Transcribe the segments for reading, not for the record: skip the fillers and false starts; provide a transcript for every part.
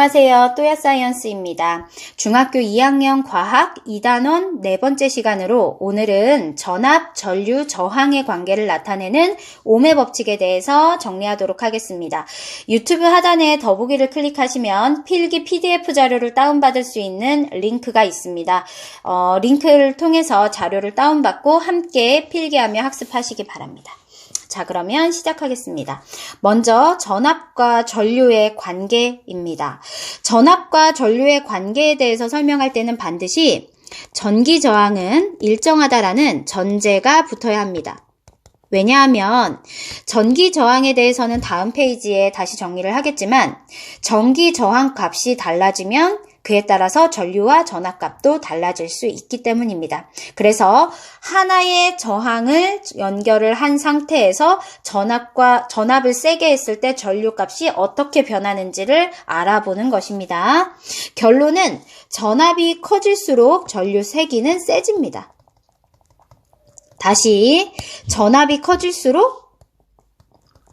안녕하세요. 또야사이언스입니다. 중학교 2학년 과학 2단원 네 번째 시간으로 오늘은 전압, 전류, 저항의 관계를 나타내는 ohm의 법칙에 대해서 정리하도록 하겠습니다. 유튜브 하단에 더보기를 클릭하시면 필기 PDF 자료를 다운받을 수 있는 링크가 있습니다. 링크를 통해서 자료를 다운받고 함께 필기하며 학습하시기 바랍니다. 자, 그러면 시작하겠습니다. 먼저 전압과 전류의 관계입니다. 전압과 전류의 관계에 대해서 설명할 때는 반드시 전기 저항은 일정하다라는 전제가 붙어야 합니다. 왜냐하면 전기 저항에 대해서는 다음 페이지에 다시 정리를 하겠지만 전기 저항 값이 달라지면 그에 따라서 전류와 전압값도 달라질 수 있기 때문입니다. 그래서 하나의 저항을 연결을 한 상태에서 전압을 세게 했을 때 전류값이 어떻게 변하는지를 알아보는 것입니다. 결론은 전압이 커질수록 전류 세기는 세집니다. 다시 전압이 커질수록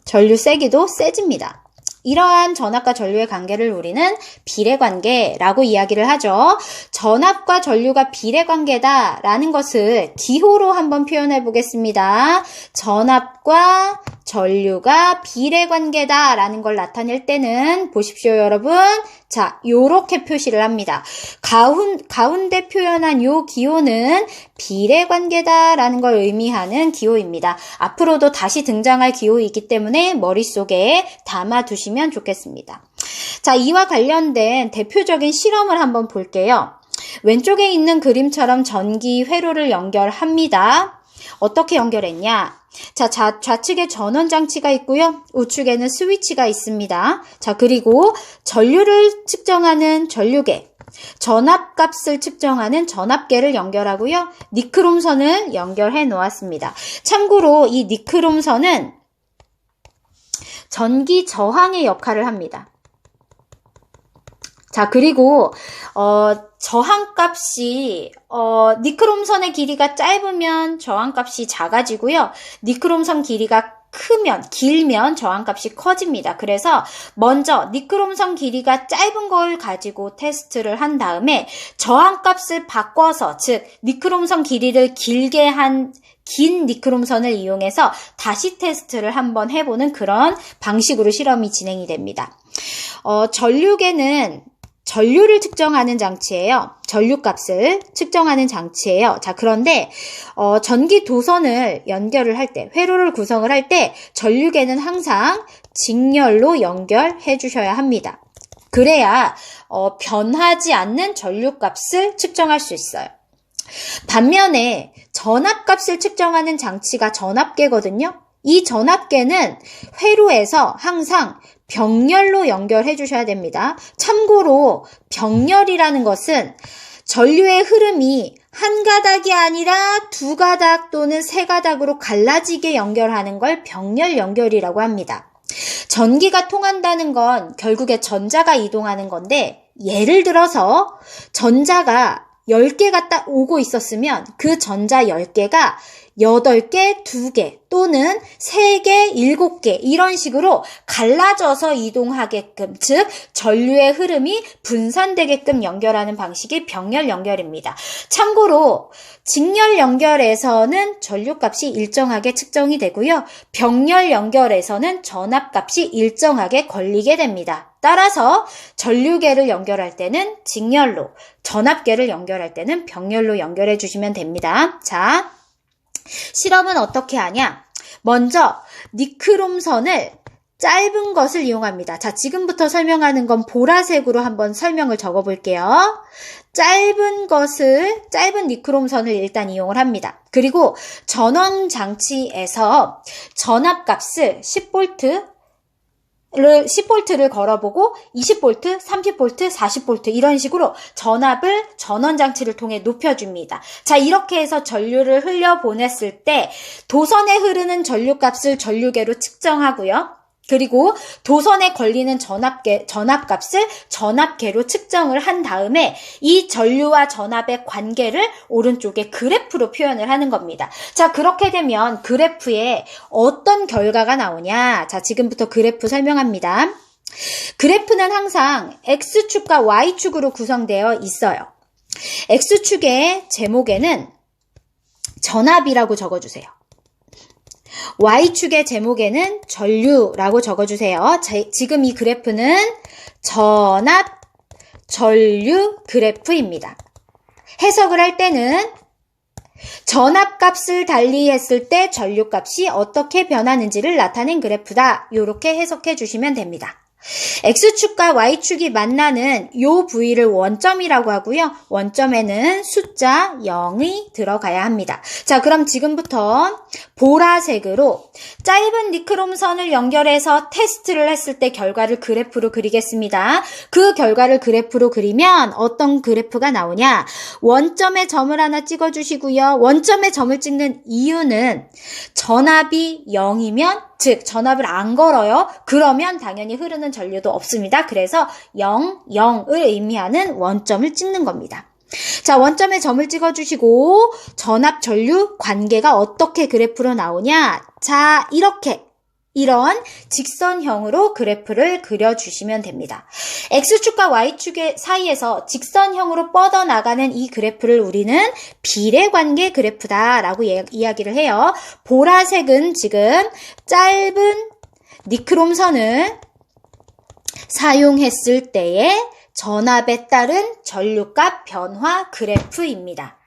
전류 세기도 세집니다. 이러한 전압과 전류의 관계를 우리는 비례관계라고 이야기를 하죠. 전압과 전류가 비례관계다라는 것을 기호로 한번 표현해 보겠습니다. 전압과 전류가 비례관계다라는 걸 나타낼 때는 보십시오, 여러분. 자, 요렇게 표시를 합니다. 가운데 표현한 요 기호는 비례관계다라는 걸 의미하는 기호입니다. 앞으로도 다시 등장할 기호이기 때문에 머릿속에 담아두시면 좋겠습니다. 자, 이와 관련된 대표적인 실험을 한번 볼게요. 왼쪽에 있는 그림처럼 전기 회로를 연결합니다. 어떻게 연결했냐? 자, 좌측에 전원장치가 있고요. 우측에는 스위치가 있습니다. 자, 그리고 전류를 측정하는 전류계, 전압값을 측정하는 전압계를 연결하고요. 니크롬선을 연결해 놓았습니다. 참고로 이 니크롬선은 전기 저항의 역할을 합니다. 자, 그리고 저항값이 니크롬선의 길이가 짧으면 저항값이 작아지고요. 니크롬선 길이가 길면 저항값이 커집니다. 그래서 먼저 니크롬선 길이가 짧은 걸 가지고 테스트를 한 다음에 저항값을 바꿔서, 즉 니크롬선 길이를 길게 한 긴 니크롬선을 이용해서 다시 테스트를 한번 해보는 그런 방식으로 실험이 진행이 됩니다. 전류계는 전류를 측정하는 장치예요. 전류값을 측정하는 장치예요. 자, 그런데 전기 도선을 연결을 할 때, 회로를 구성을 할 때 전류계는 항상 직렬로 연결해 주셔야 합니다. 그래야 변하지 않는 전류값을 측정할 수 있어요. 반면에 전압값을 측정하는 장치가 전압계거든요. 이 전압계는 회로에서 항상 병렬로 연결해 주셔야 됩니다. 참고로 병렬이라는 것은 전류의 흐름이 한 가닥이 아니라 두 가닥 또는 세 가닥으로 갈라지게 연결하는 걸 병렬 연결이라고 합니다. 전기가 통한다는 건 결국에 전자가 이동하는 건데, 예를 들어서 전자가 10개가 딱 오고 있었으면 그 전자 10개가 8개, 2개 또는 3개, 7개 이런 식으로 갈라져서 이동하게끔, 즉 전류의 흐름이 분산되게끔 연결하는 방식이 병렬 연결입니다. 참고로 직렬 연결에서는 전류값이 일정하게 측정이 되고요. 병렬 연결에서는 전압값이 일정하게 걸리게 됩니다. 따라서 전류계를 연결할 때는 직렬로, 전압계를 연결할 때는 병렬로 연결해 주시면 됩니다. 자, 실험은 어떻게 하냐? 먼저 니크롬선을 짧은 것을 이용합니다. 자, 지금부터 설명하는 건 보라색으로 한번 설명을 적어 볼게요. 짧은 니크롬선을 일단 이용을 합니다. 그리고 전원 장치에서 전압값을 10V를 걸어보고 20V, 30V, 40V 이런 식으로 전압을 전원장치를 통해 높여줍니다. 자, 이렇게 해서 전류를 흘려보냈을 때 도선에 흐르는 전류값을 전류계로 측정하고요. 그리고 도선에 걸리는 전압값을 전압계로 측정을 한 다음에 이 전류와 전압의 관계를 오른쪽에 그래프로 표현을 하는 겁니다. 자, 그렇게 되면 그래프에 어떤 결과가 나오냐? 자, 지금부터 그래프 설명합니다. 그래프는 항상 X축과 Y축으로 구성되어 있어요. X축의 제목에는 전압이라고 적어주세요. Y축의 제목에는 전류라고 적어주세요. 지금 이 그래프는 전압, 전류 그래프입니다. 해석을 할 때는 전압값을 달리했을 때 전류값이 어떻게 변하는지를 나타낸 그래프다. 이렇게 해석해 주시면 됩니다. X축과 Y축이 만나는 요 부위를 원점이라고 하고요. 원점에는 숫자 0이 들어가야 합니다. 자, 그럼 지금부터 보라색으로 짧은 니크롬선을 연결해서 테스트를 했을 때 결과를 그래프로 그리겠습니다. 그 결과를 그래프로 그리면 어떤 그래프가 나오냐? 원점에 점을 하나 찍어주시고요. 원점에 점을 찍는 이유는 전압이 0이면 즉 전압을 안 걸어요. 그러면 당연히 흐르는 전류도 없습니다. 그래서 0, 0을 의미하는 원점을 찍는 겁니다. 자, 원점에 점을 찍어주시고 전압 전류 관계가 어떻게 그래프로 나오냐? 자, 이런 직선형으로 그래프를 그려주시면 됩니다. X축과 Y축의 사이에서 직선형으로 뻗어나가는 이 그래프를 우리는 비례관계 그래프다라고 이야기를 해요. 보라색은 지금 짧은 니크롬선을 사용했을 때의 전압에 따른 전류값 변화 그래프입니다.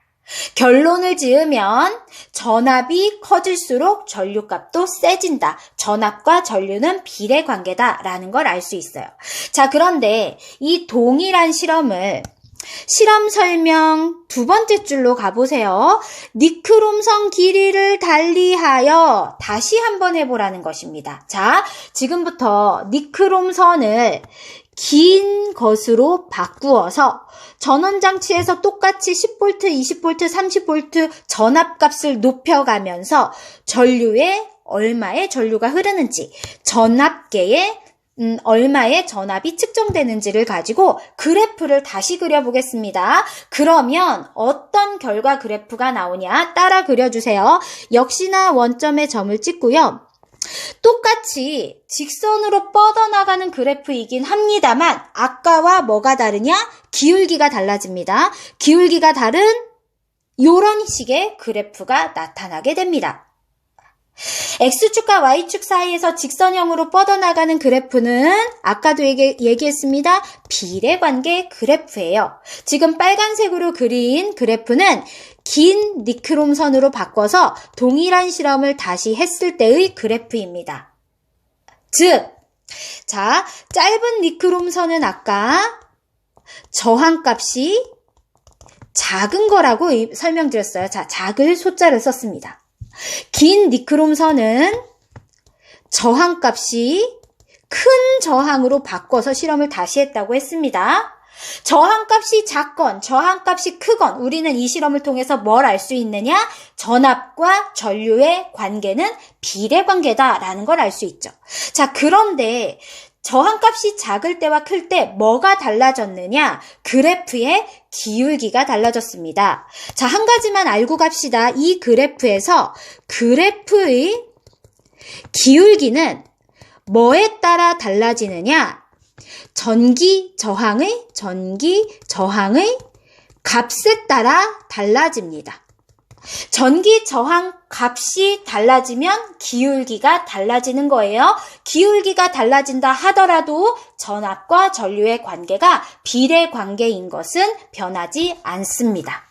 결론을 지으면 전압이 커질수록 전류값도 세진다. 전압과 전류는 비례관계다라는 걸 알 수 있어요. 자, 그런데 이 동일한 실험을 실험 설명 두 번째 줄로 가보세요. 니크롬선 길이를 달리하여 다시 한번 해보라는 것입니다. 자, 지금부터 니크롬선을 긴 것으로 바꾸어서 전원장치에서 똑같이 10V, 20V, 30V 전압값을 높여가면서 전류에 얼마의 전류가 흐르는지, 전압계에 얼마의 전압이 측정되는지를 가지고 그래프를 다시 그려보겠습니다. 그러면 어떤 결과 그래프가 나오냐 따라 그려주세요. 역시나 원점에 점을 찍고요. 똑같이 직선으로 뻗어나가는 그래프이긴 합니다만 아까와 뭐가 다르냐? 기울기가 달라집니다. 기울기가 다른 이런 식의 그래프가 나타나게 됩니다. X축과 Y축 사이에서 직선형으로 뻗어나가는 그래프는 아까도 얘기했습니다. 비례관계 그래프예요. 지금 빨간색으로 그린 그래프는 긴 니크롬선으로 바꿔서 동일한 실험을 다시 했을 때의 그래프입니다. 즉, 자, 짧은 니크롬선은 아까 저항값이 작은 거라고 설명드렸어요. 자, 작을 소자를 썼습니다. 긴 니크롬선은 저항값이 큰 저항으로 바꿔서 실험을 다시 했다고 했습니다. 저항값이 작건 저항값이 크건 우리는 이 실험을 통해서 뭘 알 수 있느냐? 전압과 전류의 관계는 비례관계다라는 걸 알 수 있죠. 자, 그런데 저항값이 작을 때와 클 때 뭐가 달라졌느냐? 그래프의 기울기가 달라졌습니다. 자, 한 가지만 알고 갑시다. 이 그래프에서 그래프의 기울기는 뭐에 따라 달라지느냐? 전기 저항의 값에 따라 달라집니다. 전기 저항 값이 달라지면 기울기가 달라지는 거예요. 기울기가 달라진다 하더라도 전압과 전류의 관계가 비례 관계인 것은 변하지 않습니다.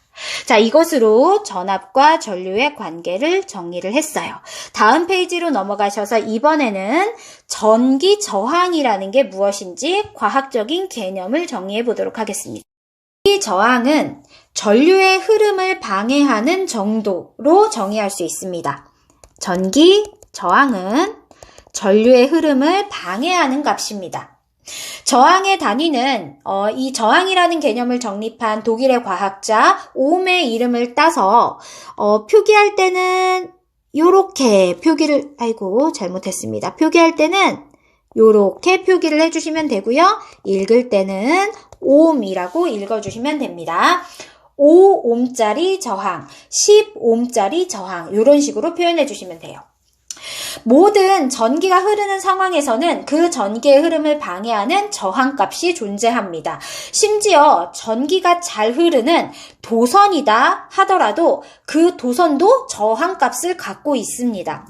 자, 이것으로 전압과 전류의 관계를 정리를 했어요. 다음 페이지로 넘어가셔서 이번에는 전기 저항이라는 게 무엇인지 과학적인 개념을 정리해 보도록 하겠습니다. 이 저항은 전류의 흐름을 방해하는 정도로 정의할 수 있습니다. 전기 저항은 전류의 흐름을 방해하는 값입니다. 저항의 단위는 이 저항이라는 개념을 정립한 독일의 과학자 오음의 이름을 따서 표기할 때는 요렇게 표기를 잘못했습니다. 표기할 때는 요렇게 표기를 해주시면 되고요. 읽을 때는 오음이라고 읽어주시면 됩니다. 5옴짜리 저항, 10옴짜리 저항 이런 식으로 표현해 주시면 돼요. 모든 전기가 흐르는 상황에서는 그 전기의 흐름을 방해하는 저항값이 존재합니다. 심지어 전기가 잘 흐르는 도선이다 하더라도 그 도선도 저항값을 갖고 있습니다.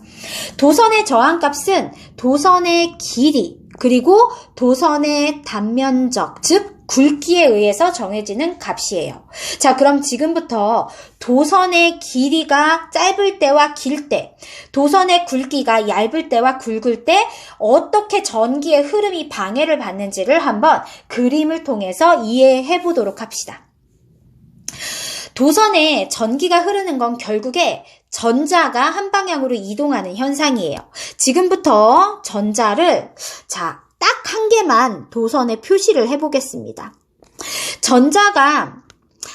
도선의 저항값은 도선의 길이 그리고 도선의 단면적, 즉 굵기에 의해서 정해지는 값이에요. 자, 그럼 지금부터 도선의 길이가 짧을 때와 길 때, 도선의 굵기가 얇을 때와 굵을 때 어떻게 전기의 흐름이 방해를 받는지를 한번 그림을 통해서 이해해 보도록 합시다. 도선에 전기가 흐르는 건 결국에 전자가 한 방향으로 이동하는 현상이에요. 지금부터 전자를 딱 한 개만 도선에 표시를 해보겠습니다. 전자가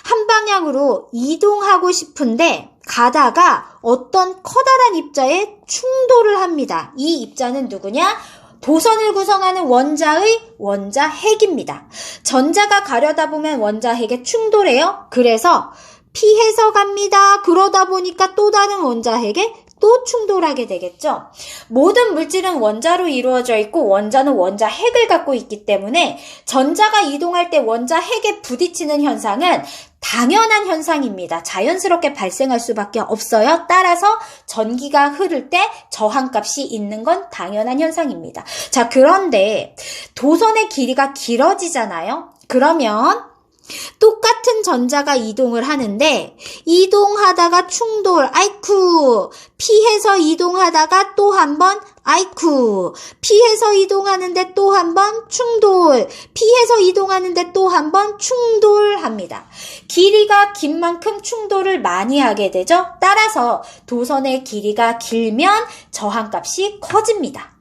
한 방향으로 이동하고 싶은데 가다가 어떤 커다란 입자에 충돌을 합니다. 이 입자는 누구냐? 도선을 구성하는 원자의 원자핵입니다. 전자가 가려다 보면 원자핵에 충돌해요. 그래서 피해서 갑니다. 그러다 보니까 또 다른 원자핵에 또 충돌하게 되겠죠. 모든 물질은 원자로 이루어져 있고 원자는 원자핵을 갖고 있기 때문에 전자가 이동할 때 원자핵에 부딪히는 현상은 당연한 현상입니다. 자연스럽게 발생할 수밖에 없어요. 따라서 전기가 흐를 때 저항값이 있는 건 당연한 현상입니다. 자, 그런데 도선의 길이가 길어지잖아요. 그러면 똑같은 전자가 이동을 하는데 이동하다가 충돌, 아이쿠, 피해서 이동하다가 또 한 번, 아이쿠, 피해서 이동하는데 또 한 번 충돌, 피해서 이동하는데 또 한 번 충돌합니다. 길이가 긴 만큼 충돌을 많이 하게 되죠. 따라서 도선의 길이가 길면 저항값이 커집니다.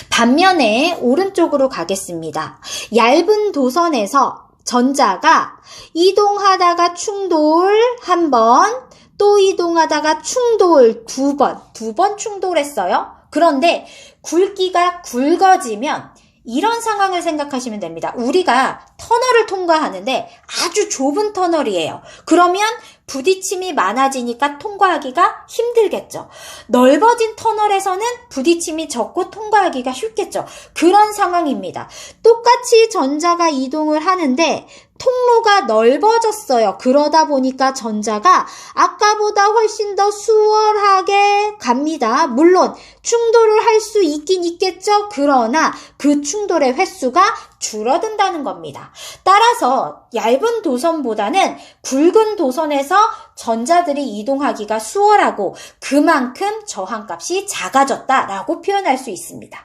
반면에 오른쪽으로 가겠습니다. 얇은 도선에서 전자가 이동하다가 충돌 한 번, 또 이동하다가 충돌 두 번 충돌했어요. 그런데 굵기가 굵어지면 이런 상황을 생각하시면 됩니다. 우리가 터널을 통과하는데 아주 좁은 터널이에요. 그러면 부딪힘이 많아지니까 통과하기가 힘들겠죠. 넓어진 터널에서는 부딪힘이 적고 통과하기가 쉽겠죠. 그런 상황입니다. 똑같이 전자가 이동을 하는데 통로가 넓어졌어요. 그러다 보니까 전자가 아까보다 훨씬 더 수월하게 갑니다. 물론 충돌을 할 수 있긴 있겠죠. 그러나 그 충돌의 횟수가 줄어든다는 겁니다. 따라서 얇은 도선보다는 굵은 도선에서 전자들이 이동하기가 수월하고 그만큼 저항값이 작아졌다라고 표현할 수 있습니다.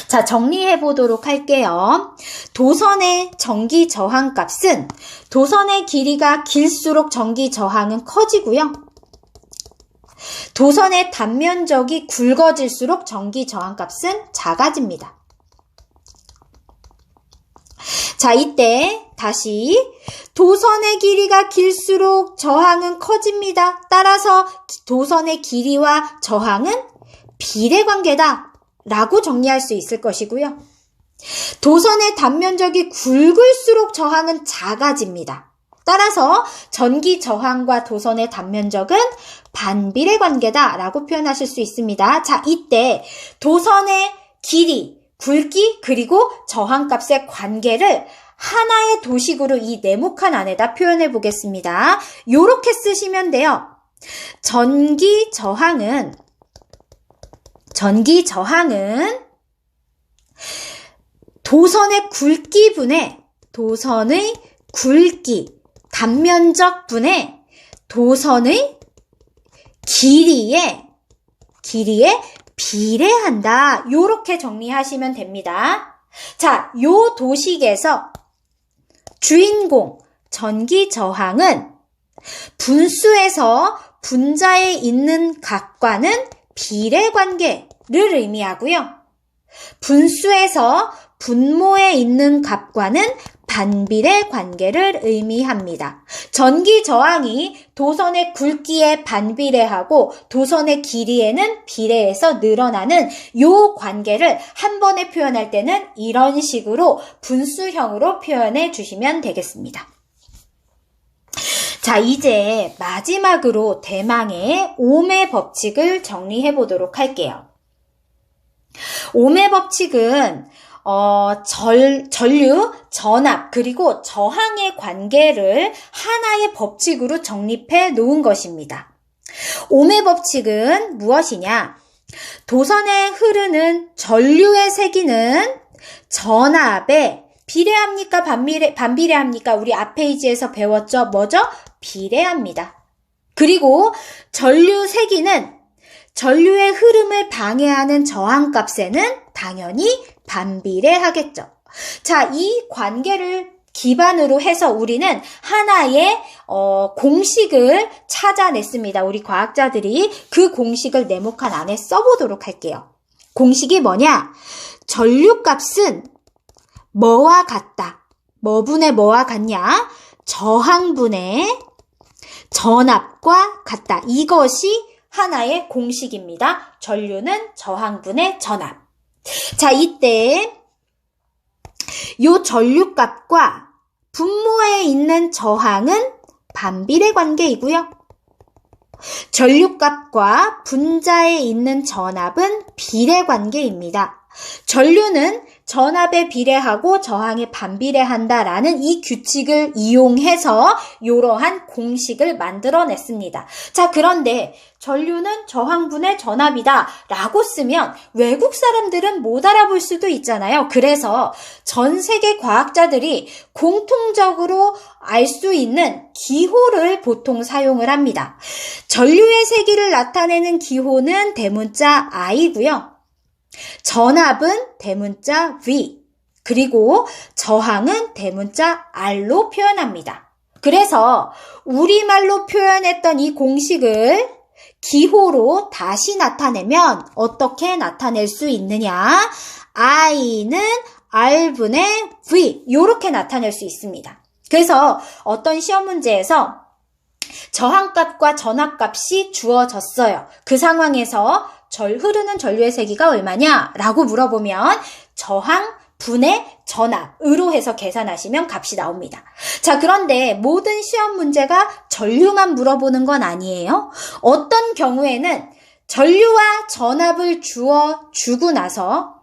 자, 정리해 보도록 할게요. 도선의 전기 저항값은 도선의 길이가 길수록 전기 저항은 커지고요. 도선의 단면적이 굵어질수록 전기 저항값은 작아집니다. 자, 이때 다시 도선의 길이가 길수록 저항은 커집니다. 따라서 도선의 길이와 저항은 비례관계다 라고 정리할 수 있을 것이고요. 도선의 단면적이 굵을수록 저항은 작아집니다. 따라서 전기 저항과 도선의 단면적은 반비례 관계다 라고 표현하실 수 있습니다. 자, 이때 도선의 길이, 굵기, 그리고 저항값의 관계를 하나의 도식으로 이 네모칸 안에다 표현해 보겠습니다. 요렇게 쓰시면 돼요. 전기 저항은 도선의 굵기분의 도선의 굵기, 단면적분의 도선의 길이에 비례한다. 요렇게 정리하시면 됩니다. 자, 요 도식에서 주인공 전기 저항은 분수에서 분자에 있는 값과는 비례 관계를 의미하고요. 분수에서 분모에 있는 값과는 반비례 관계를 의미합니다. 전기 저항이 도선의 굵기에 반비례하고 도선의 길이에는 비례해서 늘어나는 요 관계를 한 번에 표현할 때는 이런 식으로 분수형으로 표현해 주시면 되겠습니다. 자, 이제 마지막으로 대망의 오매 법칙을 정리해 보도록 할게요. 오매 법칙은 전류, 전압, 그리고 저항의 관계를 하나의 법칙으로 정립해 놓은 것입니다. 오매 법칙은 무엇이냐? 도선에 흐르는 전류의 세기는 전압에 비례합니까? 반비례합니까? 우리 앞 페이지에서 배웠죠? 뭐죠? 비례합니다. 그리고 전류 세기는 전류의 흐름을 방해하는 저항값에는 당연히 반비례하겠죠. 자, 이 관계를 기반으로 해서 우리는 하나의 공식을 찾아냈습니다. 우리 과학자들이 그 공식을 네모칸 안에 써보도록 할게요. 공식이 뭐냐? 전류값은 뭐와 같다. 뭐분의 뭐와 같냐? 저항분의 전압과 같다. 이것이 하나의 공식입니다. 전류는 저항분의 전압. 자, 이때 요 전류값과 분모에 있는 저항은 반비례 관계이고요. 전류값과 분자에 있는 전압은 비례 관계입니다. 전류는 전압에 비례하고 저항에 반비례한다라는 이 규칙을 이용해서 이러한 공식을 만들어냈습니다. 자, 그런데 전류는 저항분의 전압이다 라고 쓰면 외국 사람들은 못 알아볼 수도 있잖아요. 그래서 전 세계 과학자들이 공통적으로 알 수 있는 기호를 보통 사용을 합니다. 전류의 세기를 나타내는 기호는 대문자 I고요. 전압은 대문자 V, 그리고 저항은 대문자 R로 표현합니다. 그래서 우리말로 표현했던 이 공식을 기호로 다시 나타내면 어떻게 나타낼 수 있느냐? I는 R분의 V, 이렇게 나타낼 수 있습니다. 그래서 어떤 시험 문제에서 저항값과 전압값이 주어졌어요. 그 상황에서 흐르는 전류의 세기가 얼마냐? 라고 물어보면 저항 분의 전압으로 해서 계산하시면 값이 나옵니다. 자, 그런데 모든 시험 문제가 전류만 물어보는 건 아니에요. 어떤 경우에는 전류와 전압을 주고 나서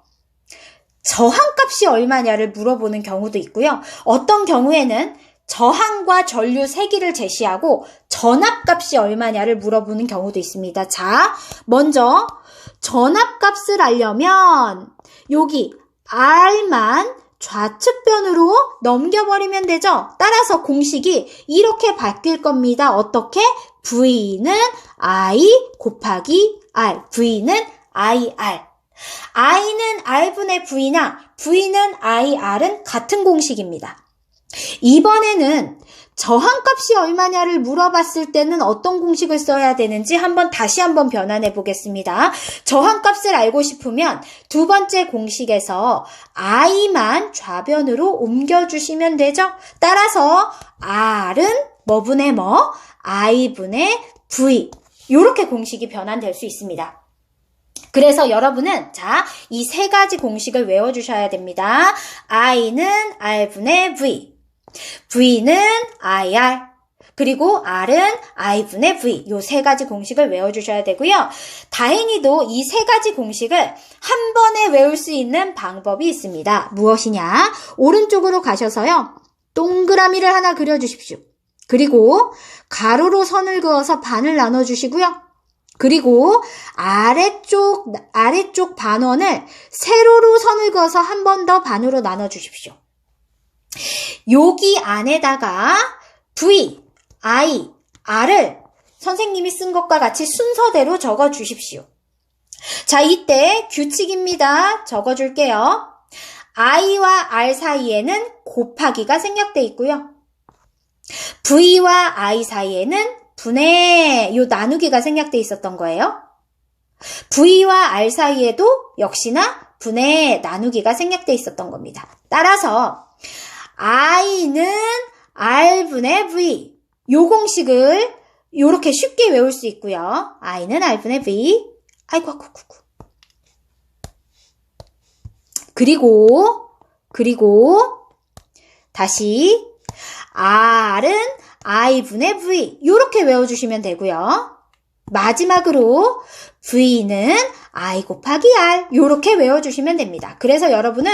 저항값이 얼마냐를 물어보는 경우도 있고요. 어떤 경우에는 저항과 전류 세기를 제시하고 전압값이 얼마냐를 물어보는 경우도 있습니다. 자, 먼저 전압값을 알려면 여기 R만 좌측변으로 넘겨버리면 되죠. 따라서 공식이 이렇게 바뀔 겁니다. 어떻게? V는 I 곱하기 R. V는 IR. I는 R분의 V나 V는 IR은 같은 공식입니다. 이번에는 저항값이 얼마냐를 물어봤을 때는 어떤 공식을 써야 되는지 다시 한번 변환해 보겠습니다. 저항값을 알고 싶으면 두 번째 공식에서 I만 좌변으로 옮겨주시면 되죠. 따라서 R은 뭐분의 뭐? I분의 V. 이렇게 공식이 변환될 수 있습니다. 그래서 여러분은 이 세 가지 공식을 외워주셔야 됩니다. I는 R분의 V, V는 IR, 그리고 R은 I분의 V. 요 세 가지 공식을 외워주셔야 되고요. 다행히도 이 세 가지 공식을 한 번에 외울 수 있는 방법이 있습니다. 무엇이냐? 오른쪽으로 가셔서요. 동그라미를 하나 그려주십시오. 그리고 가로로 선을 그어서 반을 나눠주시고요. 그리고 아래쪽 반원을 세로로 선을 그어서 한 번 더 반으로 나눠주십시오. 여기 안에다가 V, I, R을 선생님이 쓴 것과 같이 순서대로 적어주십시오. 자, 이때 규칙입니다. 적어줄게요. I와 R 사이에는 곱하기가 생략돼 있고요. V와 I 사이에는 분의 나누기가 생략돼 있었던 거예요. V와 R 사이에도 역시나 분의 나누기가 생략돼 있었던 겁니다. 따라서 I는 R분의 V. 요 공식을 이렇게 쉽게 외울 수 있고요. I는 R분의 V. 그리고 다시 R은 I분의 V 이렇게 외워주시면 되고요. 마지막으로 V는 I 곱하기 R 이렇게 외워주시면 됩니다. 그래서 여러분은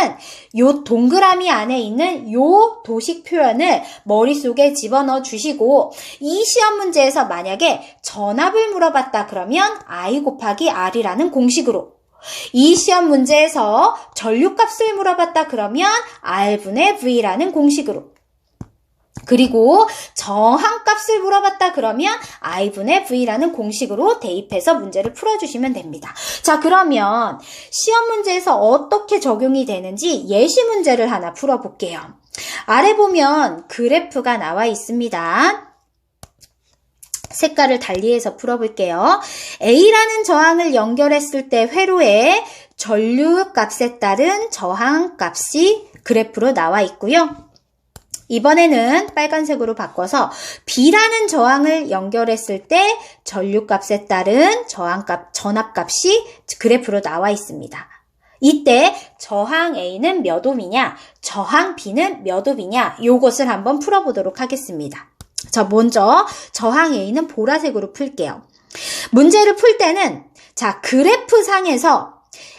요 동그라미 안에 있는 요 도식 표현을 머릿속에 집어넣어 주시고 이 시험 문제에서 만약에 전압을 물어봤다 그러면 I 곱하기 R이라는 공식으로 이 시험 문제에서 전류값을 물어봤다 그러면 R분의 V라는 공식으로 그리고 저항값을 물어봤다 그러면 I분의 V라는 공식으로 대입해서 문제를 풀어주시면 됩니다. 자, 그러면 시험 문제에서 어떻게 적용이 되는지 예시 문제를 하나 풀어볼게요. 아래 보면 그래프가 나와 있습니다. 색깔을 달리해서 풀어볼게요. A라는 저항을 연결했을 때 회로에 전류값에 따른 저항값이 그래프로 나와 있고요. 이번에는 빨간색으로 바꿔서 B라는 저항을 연결했을 때 전류값에 따른 전압값이 그래프로 나와 있습니다. 이때 저항 A는 몇 옴이냐, 저항 B는 몇 옴이냐, 요것을 한번 풀어보도록 하겠습니다. 자, 먼저 저항 A는 보라색으로 풀게요. 문제를 풀 때는 자, 그래프 상에서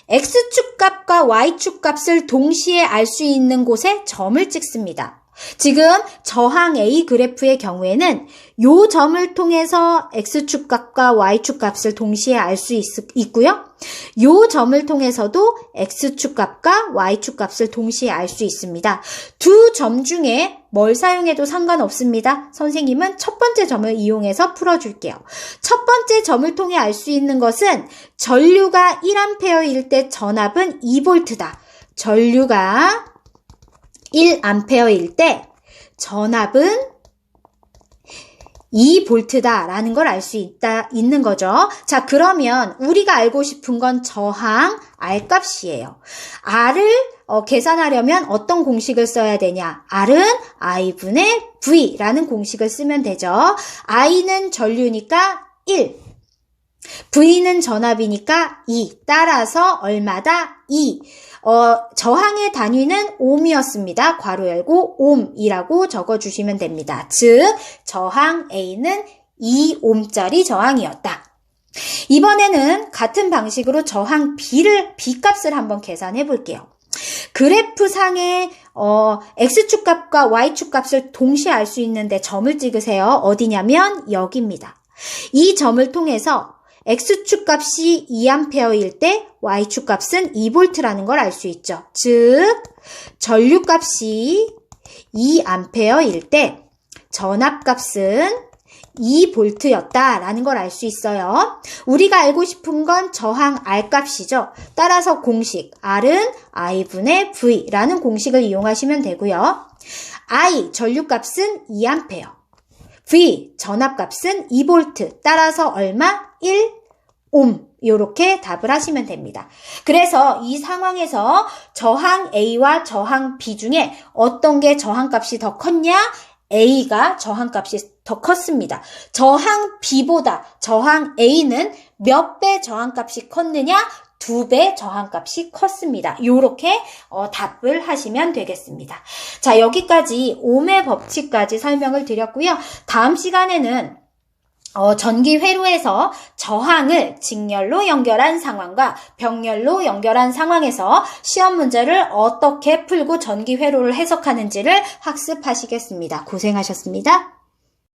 X축 값과 Y축 값을 동시에 알 수 있는 곳에 점을 찍습니다. 지금 저항 A 그래프의 경우에는 요 점을 통해서 X축 값과 Y축 값을 동시에 알 수 있고요. 요 점을 통해서도 X축 값과 Y축 값을 동시에 알 수 있습니다. 두 점 중에 뭘 사용해도 상관없습니다. 선생님은 첫 번째 점을 이용해서 풀어줄게요. 첫 번째 점을 통해 알 수 있는 것은 전류가 1A일 때 전압은 2V다. 전류가 1A일 때 전압은 2V다 라는 걸 알 수 있는 거죠. 자, 그러면 우리가 알고 싶은 건 저항 R 값이에요. R을 계산하려면 어떤 공식을 써야 되냐? R은 I분의 V라는 공식을 쓰면 되죠. I는 전류니까 1, V는 전압이니까 2, 따라서 얼마다? 2. 저항의 단위는 옴이었습니다. 괄호 열고 옴이라고 적어주시면 됩니다. 즉, 저항 A는 2옴짜리 저항이었다. 이번에는 같은 방식으로 저항 B값을 한번 계산해 볼게요. 그래프 상에 X축 값과 Y축 값을 동시에 알 수 있는데 점을 찍으세요. 어디냐면 여기입니다. 이 점을 통해서 X축 값이 2A일 때 Y축 값은 2V라는 걸 알 수 있죠. 즉, 전류 값이 2A일 때 전압 값은 2V였다라는 걸 알 수 있어요. 우리가 알고 싶은 건 저항 R 값이죠. 따라서 공식 R은 I분의 V라는 공식을 이용하시면 되고요. I, 전류 값은 2A. V, 전압값은 2V, 따라서 얼마? 1옴. 이렇게 답을 하시면 됩니다. 그래서 이 상황에서 저항 A와 저항 B 중에 어떤 게 저항값이 더 컸냐? A가 저항값이 더 컸습니다. 저항 B보다 저항 A는 몇 배 저항값이 컸느냐? 2배 저항값이 컸습니다. 요렇게 답을 하시면 되겠습니다. 자, 여기까지 옴의 법칙까지 설명을 드렸고요. 다음 시간에는 전기 회로에서 저항을 직렬로 연결한 상황과 병렬로 연결한 상황에서 시험 문제를 어떻게 풀고 전기 회로를 해석하는지를 학습하시겠습니다. 고생하셨습니다.